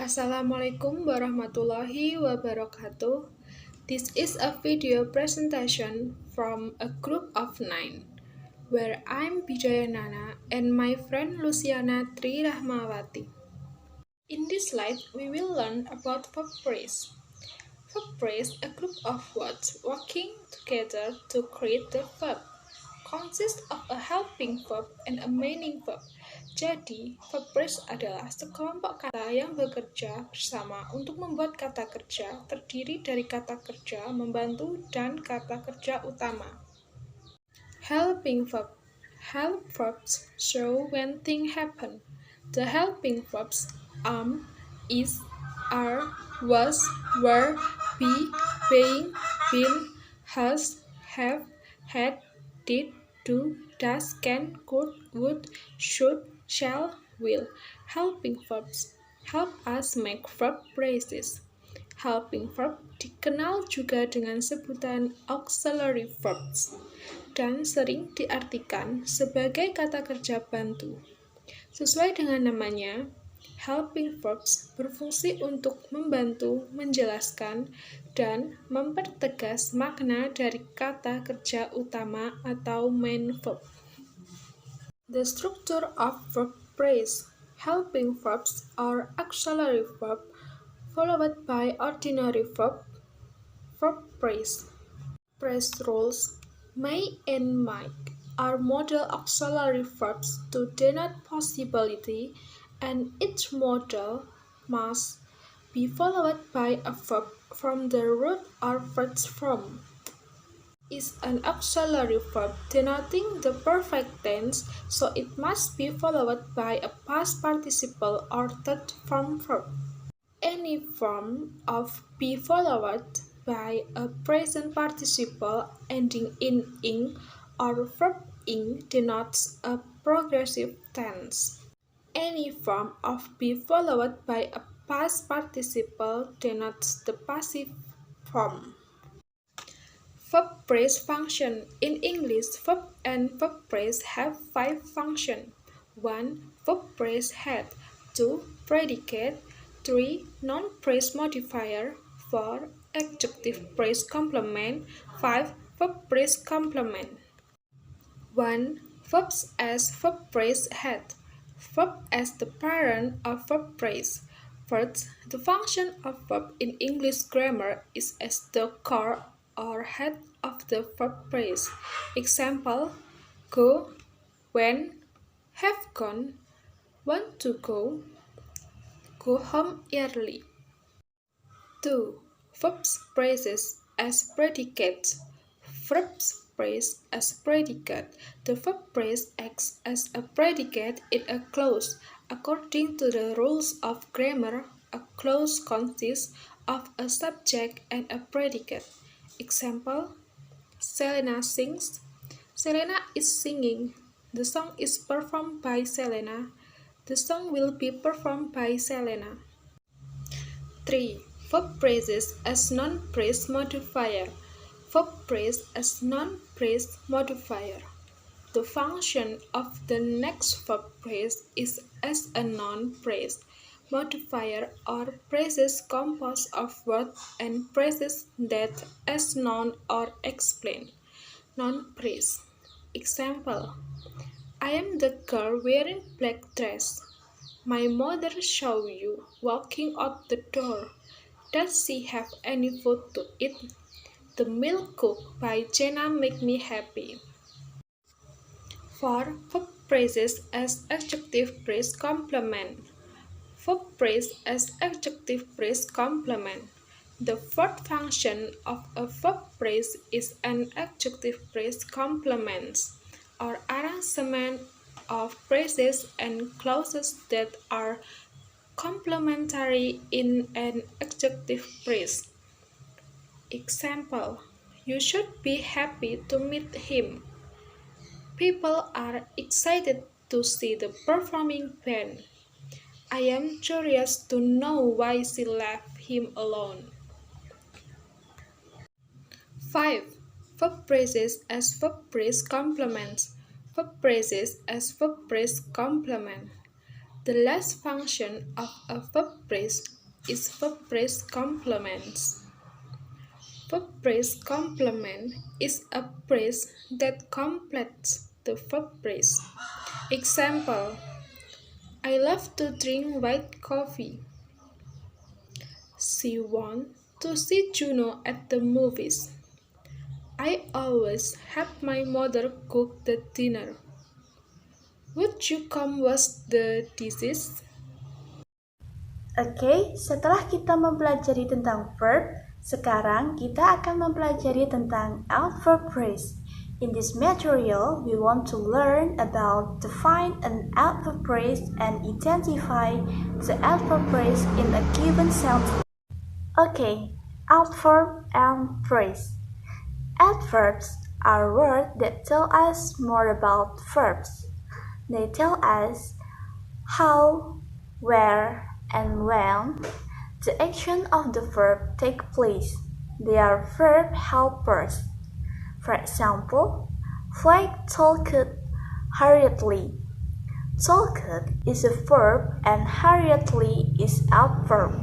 Assalamualaikum warahmatullahi wabarakatuh. This is a video presentation from a group of 9, where I'm Bidayah Nana and my friend Lusyana Rahmawati. In this slide, we will learn about verb phrase. Verb phrase, a group of words working together to create the verb, consists of a helping verb and a meaning verb. Jadi, verb phrase adalah sekelompok kata yang bekerja bersama untuk membuat kata kerja, terdiri dari kata kerja, membantu, dan kata kerja utama. Helping verb. Help verbs show when things happen. The helping verbs is, are, was, were, be, being, been, has, have, had, did, do, does, can, could, would, should, shall, will. Helping verbs help us make verb phrases. Helping verb dikenal juga dengan sebutan auxiliary verbs dan sering diartikan sebagai kata kerja bantu. Sesuai dengan namanya, helping verbs berfungsi untuk membantu, menjelaskan, dan mempertegas makna dari kata kerja utama atau main verb. The structure of verb phrase. Helping verbs are auxiliary verb followed by ordinary verb phrase. Phrase rules. May and might are modal auxiliary verbs to denote possibility, and each modal must be followed by a verb from the root or verb form. Is an auxiliary verb denoting the perfect tense, so it must be followed by a past participle or third form verb. Any form of be followed by a present participle ending in ing or verb ing denotes a progressive tense. Any form of be followed by a past participle denotes the passive form. Verb phrase function. In English, verb and verb phrase have 5 functions. 1. Verb phrase head. 2. Predicate. 3. Non-phrase modifier. 4. Adjective phrase complement. 5. Verb phrase complement. 1. Verbs as verb phrase head. Verb as the parent of verb phrase. First, the function of verb in English grammar is as the core or head of the verb phrase. Example: go, went, have gone, want to go home early. 2. Verbs phrases as predicates. Verbs phrase as predicate. The verb phrase acts as a predicate in a clause. According to the rules of grammar, a clause consists of a subject and a predicate. Example: Selena sings. Selena is singing. The song is performed by Selena. The song will be performed by Selena. 3. Verb phrases as non-phrase modifier. Verb phrase as non-phrase modifier. The function of the next verb phrase is as a non-phrase modifier or phrases composed of words and phrases that as noun or explain. Non-phrase. Example: I am the girl wearing black dress. My mother saw you walking out the door. Does she have any food to eat? The meal cooked by Jenna make me happy. 4. Verb phrases as adjective phrase complement. Verb phrase as adjective phrase complement. The fourth function of a verb phrase is an adjective phrase complement, or arrangement of phrases and clauses that are complementary in an adjective phrase. Example: you should be happy to meet him. People are excited to see the performing band. I am curious to know why she left him alone. 5. Verb phrases as verb phrase complements. Verb phrases as verb phrase complement. The last function of a verb phrase is verb phrase complements. Verb phrase complement is a phrase that completes the verb phrase. Example: I love to drink white coffee. She wants to see Juno at the movies. I always have my mother cook the dinner. Would you come wash the dishes? Oke, setelah kita mempelajari tentang verb, sekarang kita akan mempelajari tentang adverb phrase. In this material, we want to learn about define an adverb phrase and identify the adverb phrase in a given sentence. Okay, adverb and phrase. Adverbs are words that tell us more about verbs. They tell us how, where, and when the action of the verb take place. They are verb helpers. For example, Flake talked hurriedly. Talked is a verb and hurriedly is adverb.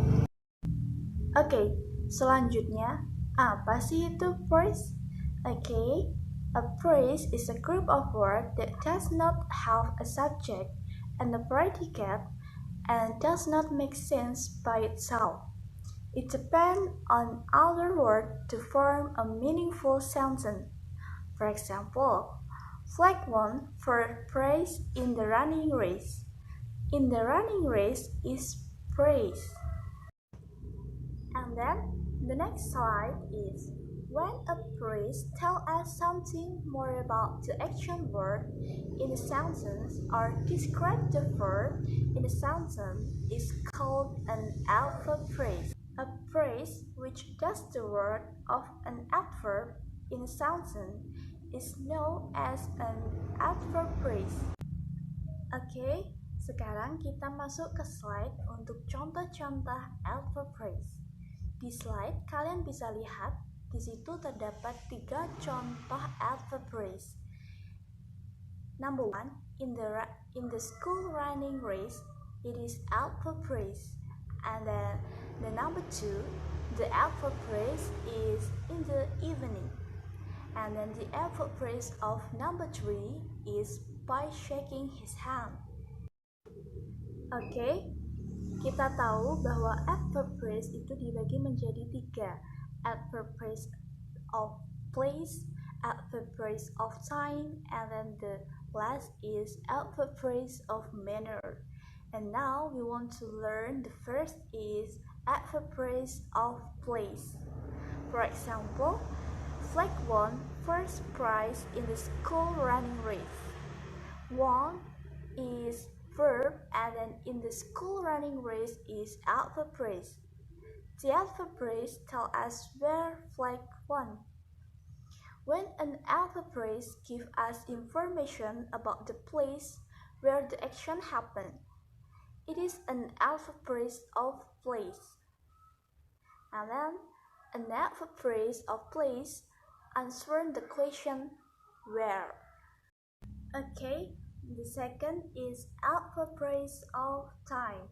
Oke, selanjutnya apa sih itu phrase? Oke, a phrase is a group of words that does not have a subject and a predicate and does not make sense by itself. It depends on other words to form a meaningful sentence. For example, Flag won first place in the running race. In the running race is praise. And then the next slide is when a phrase tells us something more about the action word in a sentence or describe the verb in a sentence is called an adverb phrase. A phrase which does the word of an adverb in a sentence is known as an adverb phrase. Oke, sekarang kita masuk ke slide untuk contoh-contoh adverb phrase. Di slide kalian bisa lihat di situ terdapat 3 contoh adverb phrase. Number 1, in the school running race, it is adverb phrase. And then the number 2, the adverb phrase is in the evening. And then the adverb phrase of number 3 is by shaking his hand. Oke, kita tahu bahwa adverb phrase itu dibagi menjadi 3. Adverb phrase of place, adverb phrase of time, and then the last is adverb phrase of manner. And now we want to learn the first is adverb phrase of place. For example, Flag won first prize in the school running race. Won is verb and then in the school running race is adverb phrase. The adverb phrase tells us where Flag won. When an adverb phrase gives us information about the place where the action happened, it is an adverb phrase of place. And then an adverb phrase of place answers the question where. Okay, the second is adverb phrase of time.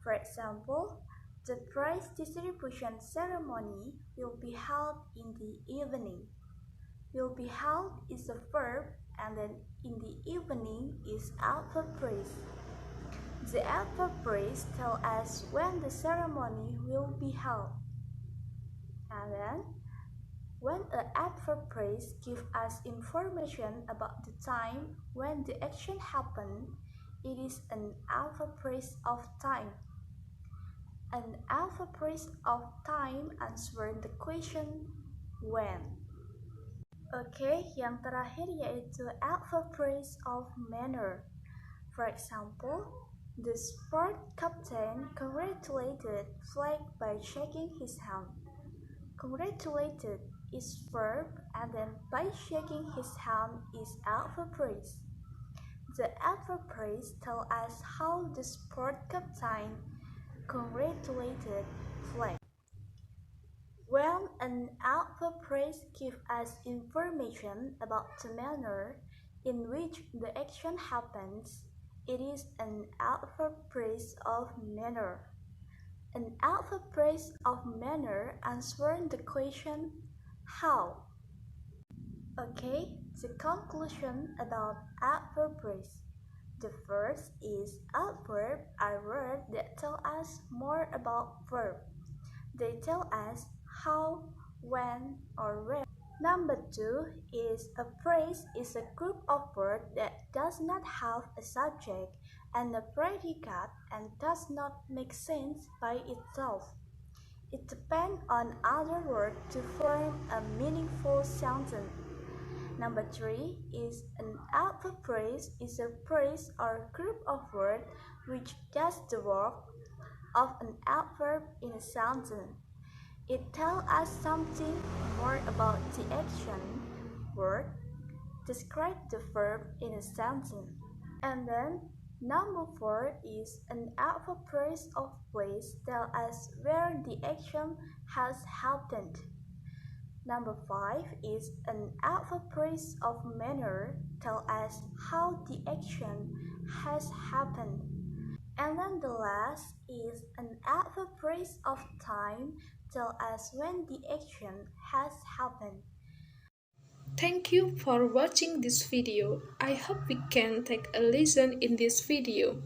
For example, the prize distribution ceremony will be held in the evening. Will be held is a verb and then in the evening is adverb phrase. The adverb phrase tells us when the ceremony will be held. And then when an adverb phrase gives us information about the time when the action happened, it is an adverb phrase of time. An adverb phrase of time answers the question when. Oke, yang terakhir yaitu adverb phrase of manner. For example, the sport captain congratulated Flag by shaking his hand. Congratulated is verb and then by shaking his hand is adverb phrase. The adverb phrase tells us how the sport captain congratulated Flag. When an adverb phrase gives us information about the manner in which the action happens, it is an adverb phrase of manner. An adverb phrase of manner answering the question how. Okay, the conclusion about adverb phrase. The first is adverb are words that tell us more about verb. They tell us how, when, or where. Number two is a phrase is a group of words that does not have a subject and a predicate and does not make sense by itself. It depends on other words to form a meaningful sentence. Number three is an adverb phrase is a phrase or group of words which does the work of an adverb in a sentence. It tells us something more about the action, word, describe the verb in a sentence. And then number four is an adverb phrase of place tell us where the action has happened. Number five is an adverb phrase of manner tell us how the action has happened. And then the last is an adverb phrase of time tell us when the action has happened. Thank you for watching this video. I hope we can take a lesson in this video.